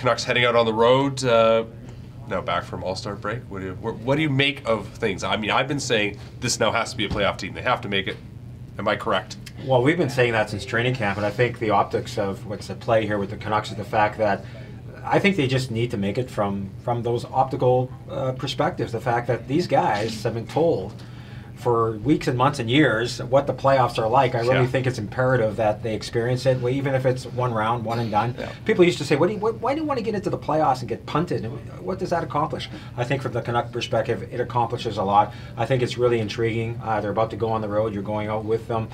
Canucks heading out on the road. Now back from All-Star break. What do you make of things? I mean, I've been saying this now has to be a playoff team. They have to make it. Am I correct? Well, we've been saying that since training camp, and I think the optics of what's at play here with the Canucks is the fact that I think they just need to make it from those optical perspectives. The fact that these guys have been told for weeks and months and years what the playoffs are like. I really think it's imperative that they experience it, even if it's one round, one and done. Yeah. People used to say, why do you want to get into the playoffs and get punted? What does that accomplish? I think from the Canuck perspective, it accomplishes a lot. I think it's really intriguing. They're about to go on the road. You're going out with them.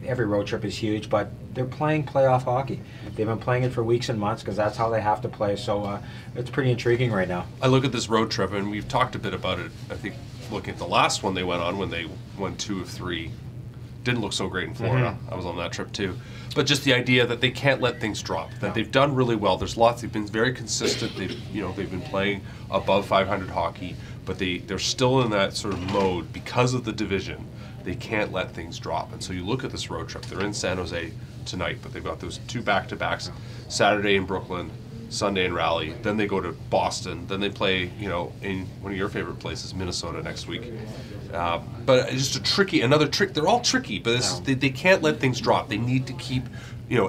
Every road trip is huge, but they're playing playoff hockey. They've been playing it for weeks and months because that's how they have to play. So it's pretty intriguing right now. I look at this road trip, and we've talked a bit about it, I think, looking at the last one they went on when they won 2 of 3. Didn't look so great in Florida. I was on that trip too. But just the idea that they can't let things drop, that they've done really well. There's lots, they've been very consistent. They've been playing above 500 hockey, but they're still in that sort of mode because of the division. They can't let things drop. And so you look at this road trip. They're in San Jose tonight, but they've got those 2 back-to-backs, Saturday in Brooklyn, Sunday in Raleigh, then they go to Boston, then they play, in one of your favorite places, Minnesota, next week. But it's just another trick. They're all tricky, but they can't let things drop. They need to keep,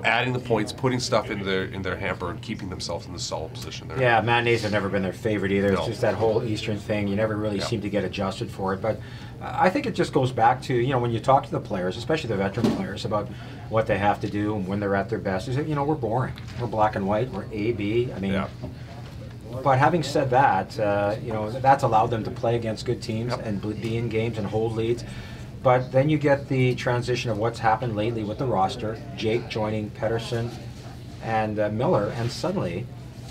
adding the points, putting stuff in their hamper, and keeping themselves in the solid position there. Yeah, matinees have never been their favorite either. It's just that whole Eastern thing. You never really seem to get adjusted for it. But I think it just goes back to, when you talk to the players, especially the veteran players, about what they have to do and when they're at their best, is that, we're boring. We're black and white. We're A, B. I mean, but having said that, that's allowed them to play against good teams and be in games and hold leads. But then you get the transition of what's happened lately with the roster, Jake joining Pettersson and Miller, and suddenly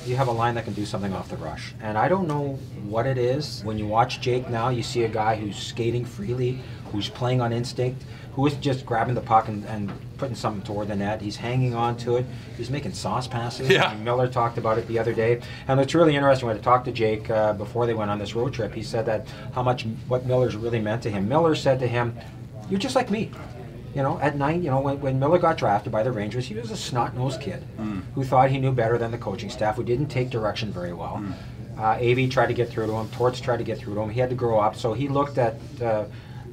you have a line that can do something off the rush. And I don't know what it is. When you watch Jake now, you see a guy who's skating freely, who's playing on instinct, who is just grabbing the puck and putting something toward the net. He's hanging on to it. He's making sauce passes. Yeah. I mean, Miller talked about it the other day. And it's really interesting when I talked to Jake before they went on this road trip. He said that what Miller's really meant to him. Miller said to him, "You're just like me." At night, when Miller got drafted by the Rangers, he was a snot-nosed kid who thought he knew better than the coaching staff, who didn't take direction very well. AV tried to get through to him. Torts tried to get through to him. He had to grow up. So he looked at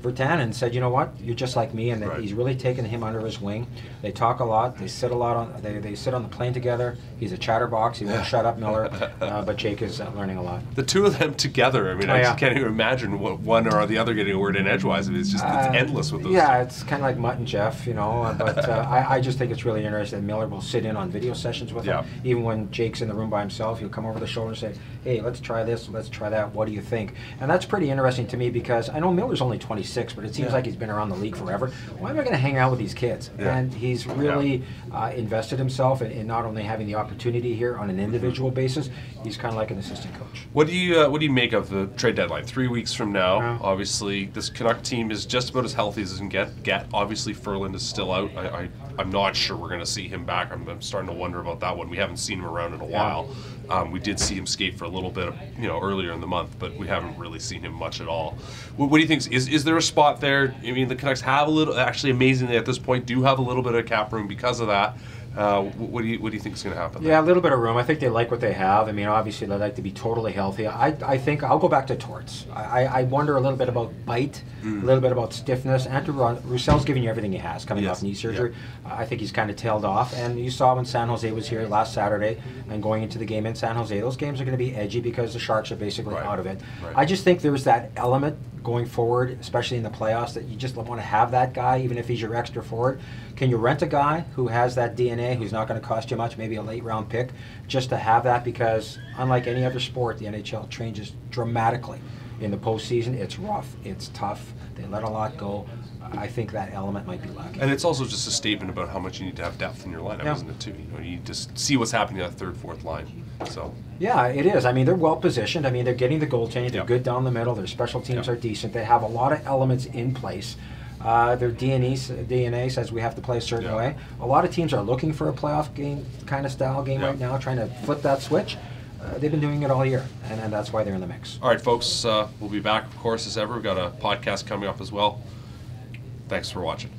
Virtanen and said, "You know what? You're just like me," and that he's really taken him under his wing. They talk a lot. They sit a lot on. They sit on the plane together. He's a chatterbox. He won't shut up, Miller. But Jake is learning a lot. The two of them together. I mean, I just can't even imagine what one or the other getting a word in edgewise. I mean, it's endless with those. Yeah, it's kind of like Mutt and Jeff, But I just think it's really interesting that Miller will sit in on video sessions with him. Even when Jake's in the room by himself, he'll come over the shoulder and say, "Hey, let's try this. Let's try that. What do you think?" And that's pretty interesting to me because I know Miller's only 26, but it seems like he's been around the league forever. Why am I going to hang out with these kids? And he's really invested himself in not only having the opportunity here on an individual basis, he's kind of like an assistant coach. What do you make of the trade deadline? 3 weeks from now, obviously, this Canuck team is just about as healthy as it can get. Obviously, Ferland is still out. I'm not sure we're going to see him back. I'm starting to wonder about that one. We haven't seen him around in a while. We did see him skate for a little bit, earlier in the month, but we haven't really seen him much at all. What do you think? Is there a spot there? I mean, the Canucks have a little, actually amazingly at this point, do have a little bit of cap room because of that. What do you think is going to happen? Yeah, a little bit of room. I think they like what they have. I mean, obviously they like to be totally healthy. I think I'll go back to Torts. I wonder a little bit about bite, a little bit about stiffness. Andrew Roussel's giving you everything he has coming off knee surgery. I think he's kind of tailed off. And you saw when San Jose was here last Saturday and going into the game in San Jose, those games are going to be edgy because the Sharks are basically out of it. I just think there's that element going forward, especially in the playoffs, that you just want to have that guy, even if he's your extra forward. Can you rent a guy who has that DNA, who's not going to cost you much, maybe a late-round pick, just to have that? Because unlike any other sport, the NHL changes dramatically. In the postseason, it's rough, it's tough, they let a lot go. I think that element might be lacking. And it's also just a statement about how much you need to have depth in your lineup, isn't it, too? You just see what's happening on the third, fourth line. So yeah, it is. I mean, they're well positioned. I mean, they're getting the goaltending. They're good down the middle. Their special teams are decent. They have a lot of elements in place. Their DNA says we have to play a certain way. A lot of teams are looking for a playoff game kind of style game right now, trying to flip that switch. They've been doing it all year, and that's why they're in the mix. All right, folks, we'll be back, of course, as ever. We've got a podcast coming up as well. Thanks for watching.